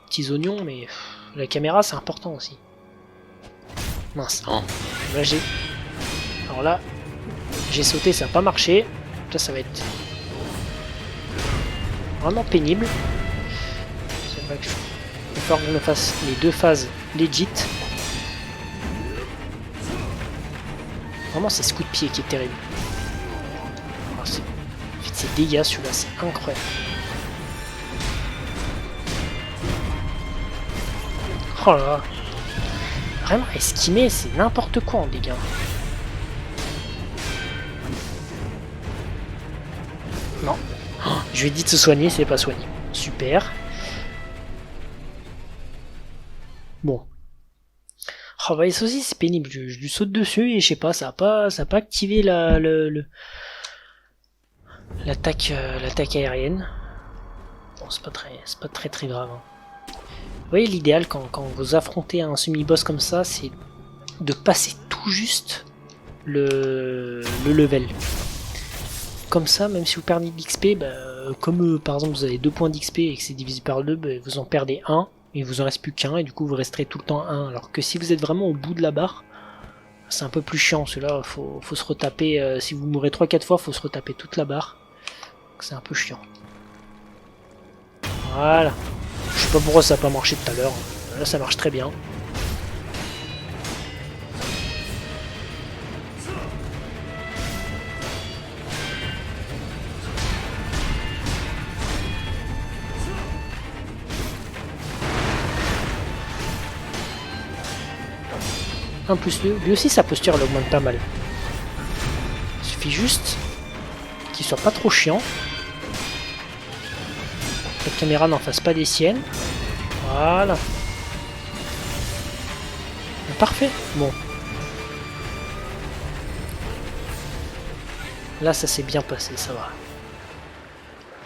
petits oignons, mais la caméra, c'est important aussi. Mince. Oh. Là, alors là, j'ai sauté, ça n'a pas marché. Ça va être vraiment pénible. C'est vrai que il va falloir que je me fasse les 2 phases legit. Vraiment, c'est ce coup de pied qui est terrible. Oh, ces dégâts, celui-là, c'est incroyable. Oh là là. Vraiment, esquimer, c'est n'importe quoi en dégâts. Non. Oh, je lui ai dit de se soigner, c'est pas soigné. Super. Bon. Oh bah ça aussi c'est pénible, je lui saute dessus et je sais pas, ça a pas activé l'attaque aérienne. Bon, c'est pas très grave. Hein. Vous voyez, l'idéal quand vous affrontez un semi-boss comme ça, c'est de passer tout juste le level. Comme ça, même si vous perdez de l'XP, bah, comme par exemple vous avez 2 points d'XP et que c'est divisé par 2, bah, vous en perdez 1 et il vous en reste plus qu'un et du coup vous resterez tout le temps 1. Alors que si vous êtes vraiment au bout de la barre, c'est un peu plus chiant. Celui-là, faut se retaper. Si vous mourrez 3-4 fois, faut se retaper toute la barre. C'est un peu chiant. Voilà. Je sais pas pourquoi ça n'a pas marché tout à l'heure. Là ça marche très bien. En plus, lui aussi sa posture elle augmente pas mal. Il suffit juste qu'il soit pas trop chiant. Que la caméra n'en fasse pas des siennes. Voilà. Parfait. Bon. Là ça s'est bien passé, ça va.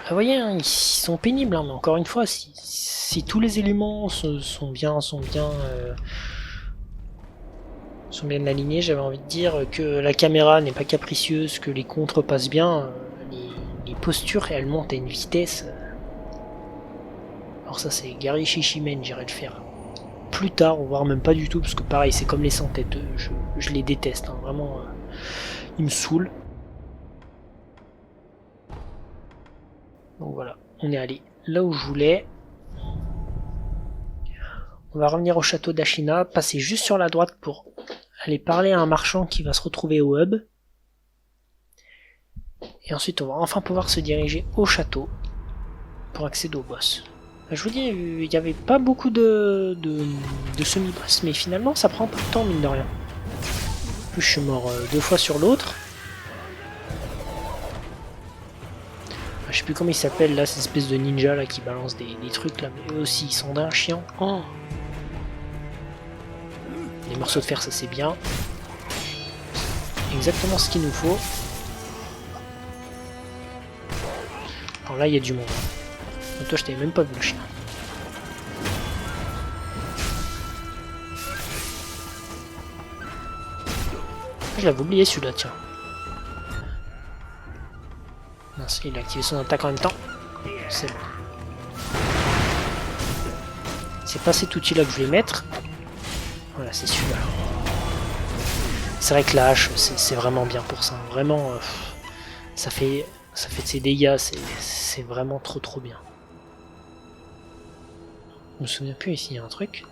Vous voyez, hein, ils sont pénibles, hein, mais encore une fois, si tous les éléments sont bien alignés, j'avais envie de dire que la caméra n'est pas capricieuse, que les contres passent bien, les postures elles montent à une vitesse. Alors ça c'est Gary Shishimen, j'irai le faire plus tard, voire même pas du tout, parce que pareil c'est comme les sans-têtes, je les déteste, hein, vraiment, ils me saoulent. Donc voilà, on est allé là où je voulais. On va revenir au château d'Ashina, passer juste sur la droite pour aller parler à un marchand qui va se retrouver au hub. Et ensuite on va enfin pouvoir se diriger au château pour accéder au boss. Je vous dis, il n'y avait pas beaucoup de semi-boss, mais finalement ça prend pas de temps mine de rien. En plus je suis mort 2 fois sur l'autre. Je sais plus comment il s'appelle là, cette espèce de ninja là qui balance des trucs là, mais eux aussi ils sont d'un chien. Oh. Les morceaux de fer ça c'est bien. Exactement ce qu'il nous faut. Alors là il y a du monde. Donc toi je t'avais même pas vu le chien. Je l'avais oublié celui-là, tiens. Mince, il a activé son attaque en même temps. C'est bon. C'est pas cet outil là que je voulais mettre. Voilà, c'est celui-là. C'est vrai que la hache, c'est vraiment bien pour ça. Vraiment, ça fait de ses dégâts, c'est vraiment trop bien. Je me souviens plus ici, il y a un truc.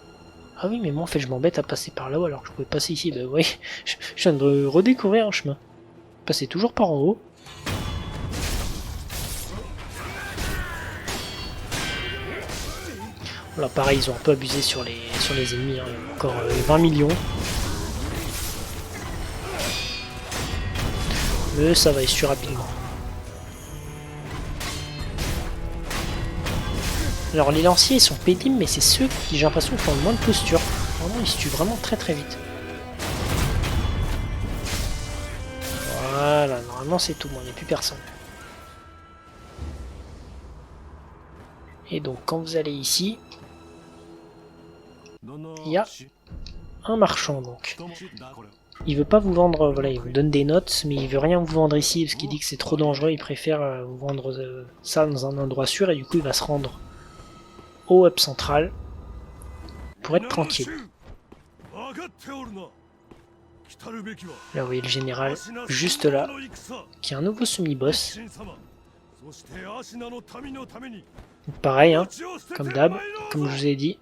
Ah oui, mais moi en fait je m'embête à passer par là-haut alors que je pouvais passer ici. Bah oui, je viens de redécouvrir un chemin. Passer toujours par en haut. Là pareil, ils ont un peu abusé sur les ennemis, hein. Il y a encore 20 millions. Mais ça va essuyer rapidement. Alors les lanciers ils sont pénibles, mais c'est ceux qui j'ai l'impression font le moins de posture. Vraiment ils se tuent vraiment très vite. Voilà, normalement c'est tout, il n'y a plus personne. Et donc quand vous allez ici, il y a un marchand donc. Il veut pas vous vendre, voilà, il vous donne des notes, mais il veut rien vous vendre ici parce qu'il dit que c'est trop dangereux, il préfère vous vendre ça dans un endroit sûr et du coup il va se rendre au hub central pour être tranquille. Là vous voyez le général juste là, qui est un nouveau semi-boss. Pareil, hein, comme d'hab, comme je vous ai dit.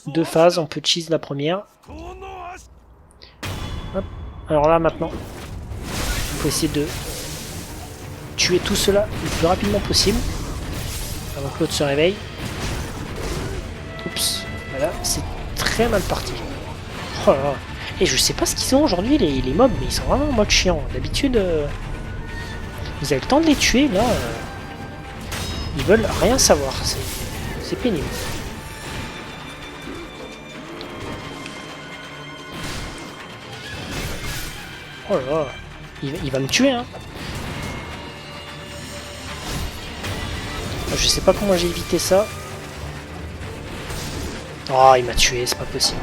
2 phases, on peut cheese la première. Hop. Alors là maintenant, il faut essayer de tuer tout cela le plus rapidement possible avant que l'autre se réveille. Oups, voilà, c'est très mal parti. Oh là là. Et je sais pas ce qu'ils ont aujourd'hui les mobs, mais ils sont vraiment en mode chiant. D'habitude, vous avez le temps de les tuer, là, ils veulent rien savoir, c'est pénible. Oh là là, il va me tuer, hein. Je sais pas comment j'ai évité ça. Oh, il m'a tué, c'est pas possible.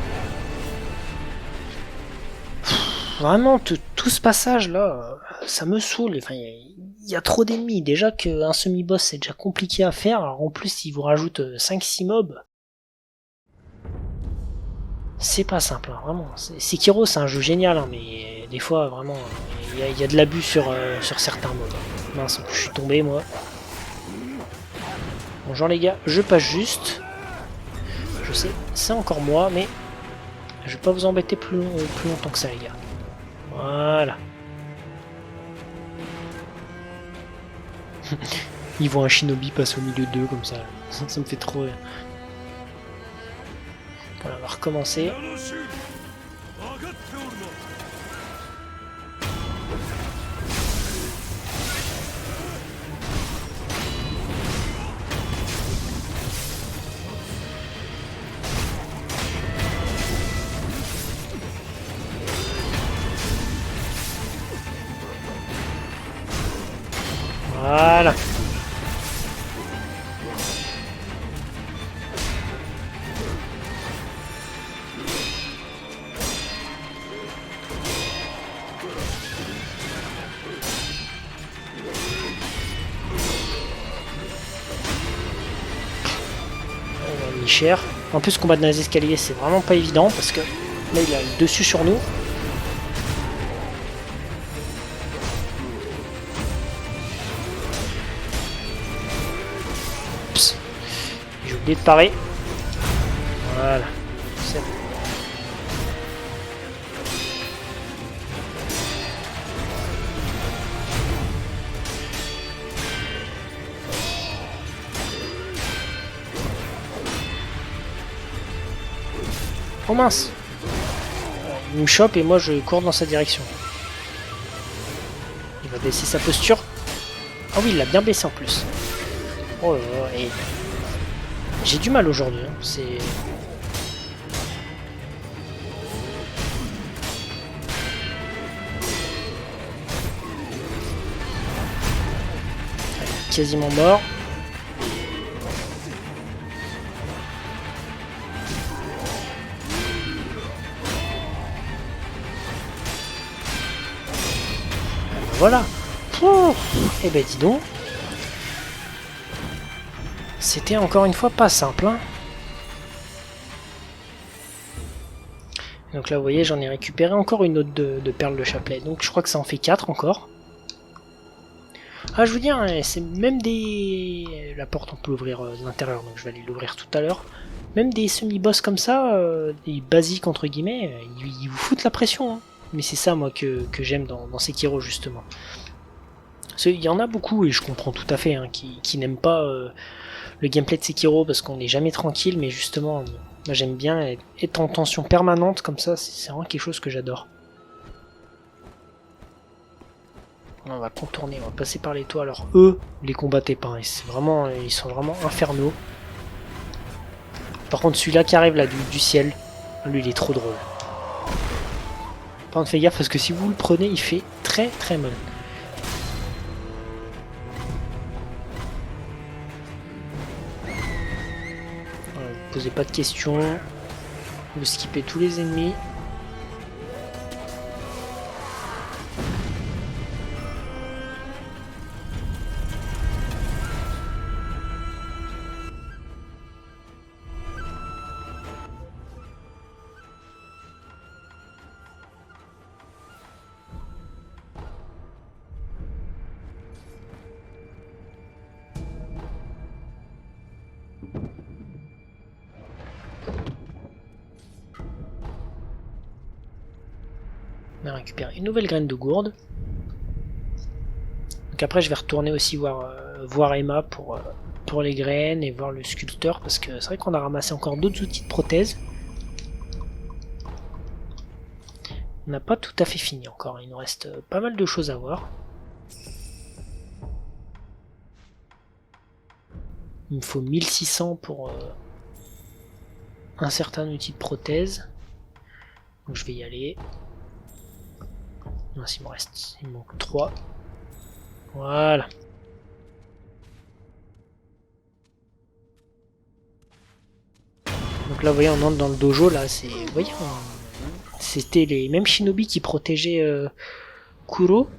Vraiment, tout ce passage là, ça me saoule. Enfin, il y a trop d'ennemis. Déjà qu'un semi-boss c'est déjà compliqué à faire, alors en plus il vous rajoute 5-6 mobs. C'est pas simple, hein, vraiment. Sekiro c'est un jeu génial, hein, mais des fois vraiment il y a de l'abus sur certains mobs. Mince, je suis tombé moi. Bonjour les gars, je passe juste. Je sais, c'est encore moi, mais je vais pas vous embêter plus longtemps que ça les gars. Voilà. Ils voient un shinobi passer au milieu d'eux comme ça. Ça me fait trop rire. Voilà, on va recommencer. Voilà. On a mis cher. En plus, combattre dans les escaliers, c'est vraiment pas évident parce que là, il a le dessus sur nous. J'ai oublié de parer. Voilà. C'est bon. Oh mince! Il me chope et moi je cours dans sa direction. Il va baisser sa posture. Ah oui, il l'a bien baissé en plus. Oh là là, et... J'ai du mal aujourd'hui, hein. C'est... Quasiment mort. Voilà. Et ben dis donc. C'était encore une fois pas simple, hein. Donc là vous voyez j'en ai récupéré encore une autre de perles de chapelet. Donc je crois que ça en fait 4 encore. Ah je vous dis, hein, c'est même des... La porte on peut l'ouvrir de l'intérieur, donc je vais aller l'ouvrir tout à l'heure. Même des semi-boss comme ça, des basiques entre guillemets, ils vous foutent la pression, hein. Mais c'est ça moi que j'aime dans Sekiro justement. Il y en a beaucoup, et je comprends tout à fait, hein, qui n'aiment pas le gameplay de Sekiro parce qu'on n'est jamais tranquille, mais justement, moi j'aime bien être en tension permanente comme ça, c'est vraiment quelque chose que j'adore. On va contourner, on va passer par les toits. Alors eux, les combattez pas, vraiment, ils sont vraiment infernaux. Par contre celui-là qui arrive là du ciel, lui il est trop drôle. Par contre faites gaffe parce que si vous le prenez, il fait très très mal. Voilà, vous posez pas de questions, vous skippez tous les ennemis. On a récupéré une nouvelle graine de gourde. Donc après je vais retourner aussi voir Emma pour les graines et voir le sculpteur parce que c'est vrai qu'on a ramassé encore d'autres outils de prothèse. On n'a pas tout à fait fini encore, il nous reste pas mal de choses à voir. Il me faut 1600 pour un certain outil de prothèse. Donc je vais y aller. Non, il me manque 3. Voilà. Donc là, vous voyez, on entre dans le dojo. Là, c'est, vous voyez, c'était les mêmes shinobi qui protégeaient Kuro.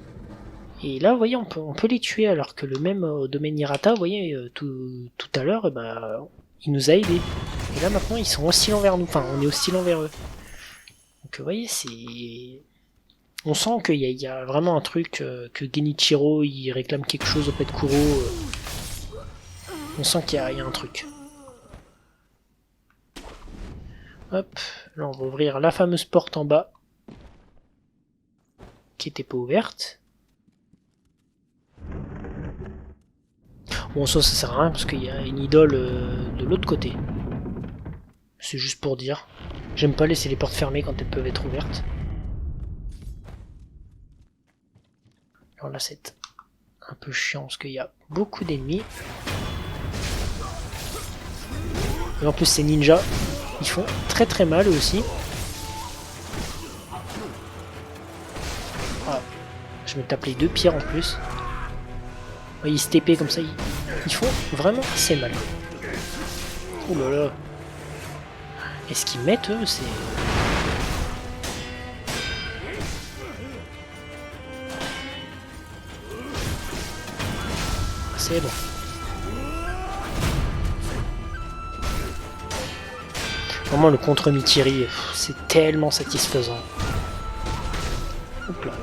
Et là, vous voyez, on peut les tuer, alors que le même domaine Hirata, vous voyez, tout à l'heure, il nous a aidés. Et là, maintenant, ils sont oscillants vers nous. Enfin, on est oscillant vers eux. Donc, vous voyez, c'est... On sent qu'il y a vraiment un truc, que Genichiro, il réclame quelque chose auprès de Kuro. On sent qu'il y a un truc. Hop, là, on va ouvrir la fameuse porte en bas. Qui était pas ouverte. Bon, ça sert à rien parce qu'il y a une idole de l'autre côté. C'est juste pour dire. J'aime pas laisser les portes fermées quand elles peuvent être ouvertes. Alors là, c'est un peu chiant parce qu'il y a beaucoup d'ennemis. Et en plus, ces ninjas, ils font très très mal eux aussi. Voilà. Je me tape les deux pierres en plus. Ils se TP comme ça, ils font vraiment assez mal. Ouh là là. Et ce qu'ils mettent eux, c'est... C'est bon. Vraiment le contre Mitiri, c'est tellement satisfaisant. Hop là.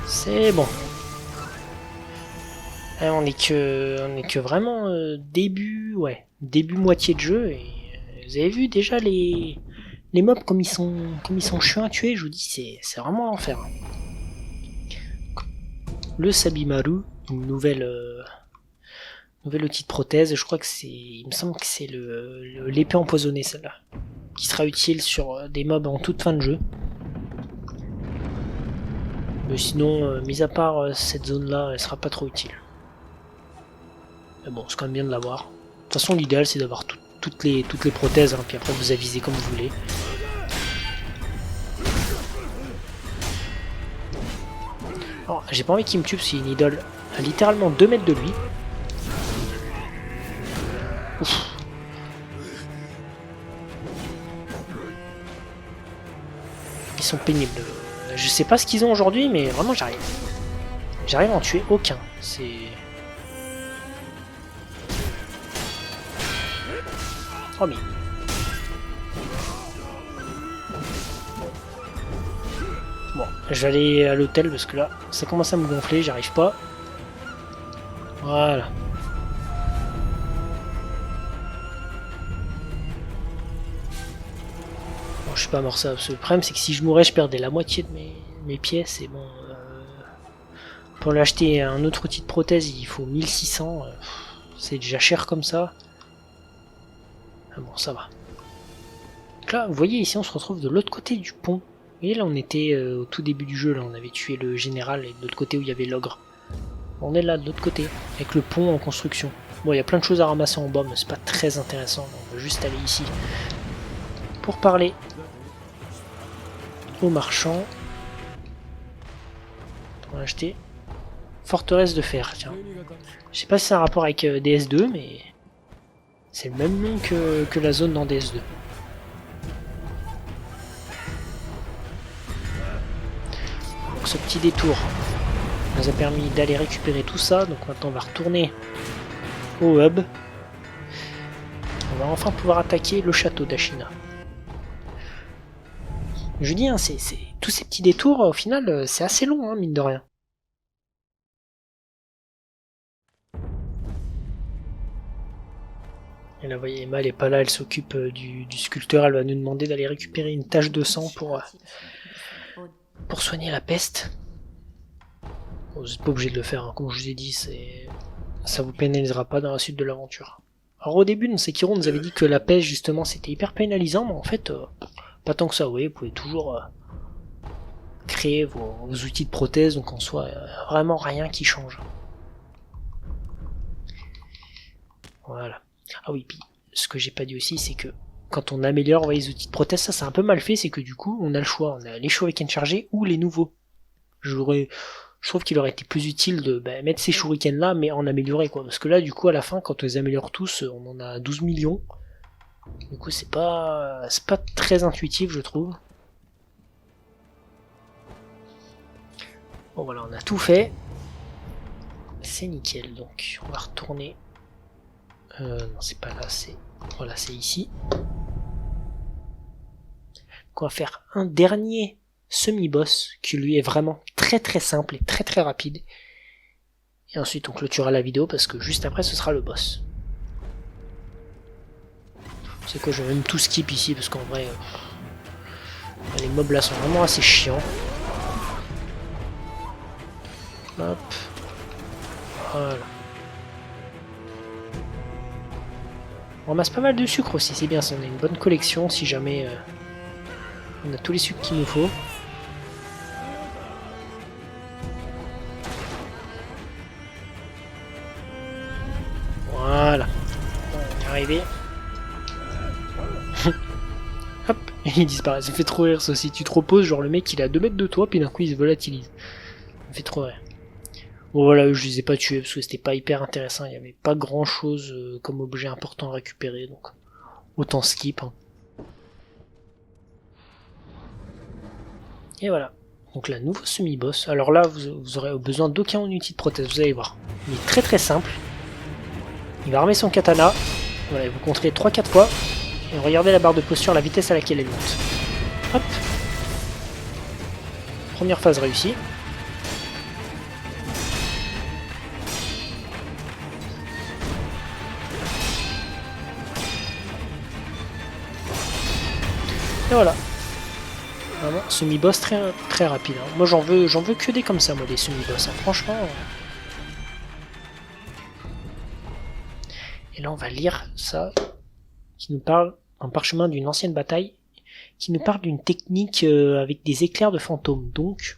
C'est bon. Là, on est que vraiment début moitié de jeu et vous avez vu déjà les mobs comme ils sont chiants à tuer, je vous dis c'est vraiment l'enfer. Le Sabimaru, une nouvelle outil de prothèse, je crois que il me semble que c'est l'épée empoisonnée celle-là, qui sera utile sur des mobs en toute fin de jeu. Mais sinon, mis à part cette zone-là, elle sera pas trop utile. Mais bon, c'est quand même bien de l'avoir. De toute façon, l'idéal c'est d'avoir toutes les prothèses, hein, puis après vous avisez comme vous voulez. Alors, j'ai pas envie qu'il me tue parce qu'il y a une idole à littéralement 2 mètres de lui. Ouf. Ils sont pénibles. Je sais pas ce qu'ils ont aujourd'hui, mais vraiment j'arrive à en tuer aucun. C'est... Oh mais... Bon, je vais aller à l'hôtel parce que là, ça commence à me gonfler, j'arrive pas. Voilà. Bon, je suis pas mort ça. Le problème c'est que si je mourais, je perdais la moitié de mes pièces et bon... pour l'acheter un autre outil de prothèse, il faut 1600. C'est déjà cher comme ça. Ah bon, ça va. Donc là, vous voyez, ici, on se retrouve de l'autre côté du pont. Vous voyez, là, on était au tout début du jeu. Là, on avait tué le général et de l'autre côté où il y avait l'ogre. On est là, de l'autre côté, avec le pont en construction. Bon, il y a plein de choses à ramasser en bas, mais c'est pas très intéressant. On va juste aller ici pour parler aux marchands. Pour acheter forteresse de fer, tiens. Je sais pas si c'est un rapport avec DS2, mais c'est le même nom que la zone dans DS2. Donc ce petit détour nous a permis d'aller récupérer tout ça. Donc maintenant on va retourner au hub. On va enfin pouvoir attaquer le château d'Ashina. Je dis, hein, tous ces petits détours, au final, c'est assez long, hein, mine de rien. Et là, vous voyez, Emma, elle est pas là, elle s'occupe du sculpteur, elle va nous demander d'aller récupérer une tache de sang pour soigner la peste. Bon, vous n'êtes pas obligé de le faire, hein. Comme je vous ai dit, ça vous pénalisera pas dans la suite de l'aventure. Alors au début, dans Sekiro, on nous avait dit que la peste, justement, c'était hyper pénalisant, mais en fait, pas tant que ça, vous voyez, vous pouvez toujours créer vos outils de prothèse, donc en soi, vraiment rien qui change. Voilà. Ah oui, puis ce que j'ai pas dit aussi, c'est que quand on améliore les outils de prothèse, ça c'est un peu mal fait, c'est que du coup, on a le choix, on a les Shuriken chargés ou les nouveaux. je trouve qu'il aurait été plus utile de mettre ces shurikens là, mais en améliorer quoi. Parce que là, du coup, à la fin, quand on les améliore tous, on en a 12 millions. Du coup, c'est pas très intuitif, je trouve. Bon, voilà, on a tout fait. C'est nickel, donc on va retourner. Non, c'est pas là, c'est. Voilà, c'est ici. Donc, on va faire un dernier semi-boss qui lui est vraiment très très simple et très très rapide. Et ensuite, on clôturera la vidéo parce que juste après, ce sera le boss. C'est quoi, je vais même tout skip ici parce qu'en vrai, les mobs là sont vraiment assez chiants. Hop. Voilà. On ramasse pas mal de sucre aussi, c'est bien, ça on a une bonne collection si jamais on a tous les sucres qu'il nous faut. Voilà. On est arrivé. Hop, il disparaît. Ça me fait trop rire ça aussi. Tu te reposes, genre le mec il est à 2 mètres de toi, puis d'un coup il se volatilise. Ça me fait trop rire. Bon voilà, je les ai pas tués parce que c'était pas hyper intéressant. Il y avait pas grand chose comme objet important à récupérer, donc autant skip. Hein. Et voilà. Donc là, nouveau semi-boss. Alors là, vous aurez besoin d'aucun outil de prothèse, vous allez voir. Il est très très simple. Il va armer son katana. Voilà, vous compterez 3-4 fois. Et regardez la barre de posture, la vitesse à laquelle elle monte. Hop. Première phase réussie. Et voilà. Vraiment, semi-boss très, très rapide. Hein. Moi j'en veux que des comme ça, moi, des semi-boss. Hein. Franchement. Et là on va lire ça, qui nous parle, un parchemin d'une ancienne bataille, qui nous parle d'une technique avec des éclairs de fantômes. Donc,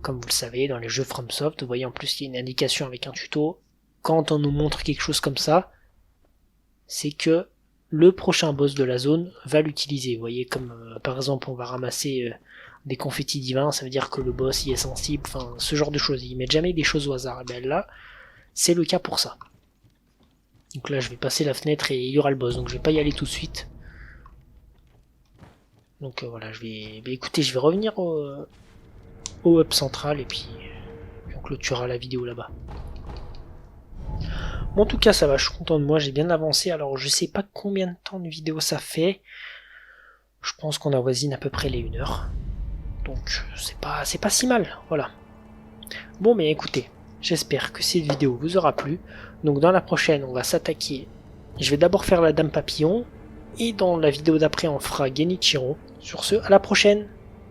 comme vous le savez, dans les jeux FromSoft, vous voyez en plus il y a une indication avec un tuto. Quand on nous montre quelque chose comme ça, c'est que le prochain boss de la zone va l'utiliser. Vous voyez, comme par exemple on va ramasser des confettis divins, ça veut dire que le boss y est sensible, enfin ce genre de choses. Ils mettent jamais des choses au hasard. Et bien là, c'est le cas pour ça. Donc là je vais passer la fenêtre et il y aura le boss, donc je vais pas y aller tout de suite. Donc voilà, écoutez, je vais revenir au hub central et puis on clôturera la vidéo là-bas. Bon, en tout cas ça va, je suis content de moi, j'ai bien avancé. Alors je sais pas combien de temps de vidéo ça fait. Je pense qu'on avoisine à peu près les 1 heure. Donc c'est pas si mal, voilà. Bon mais écoutez, j'espère que cette vidéo vous aura plu. Donc dans la prochaine on va s'attaquer. Je vais d'abord faire la dame papillon. Et dans la vidéo d'après on fera Genichiro. Sur ce, à la prochaine!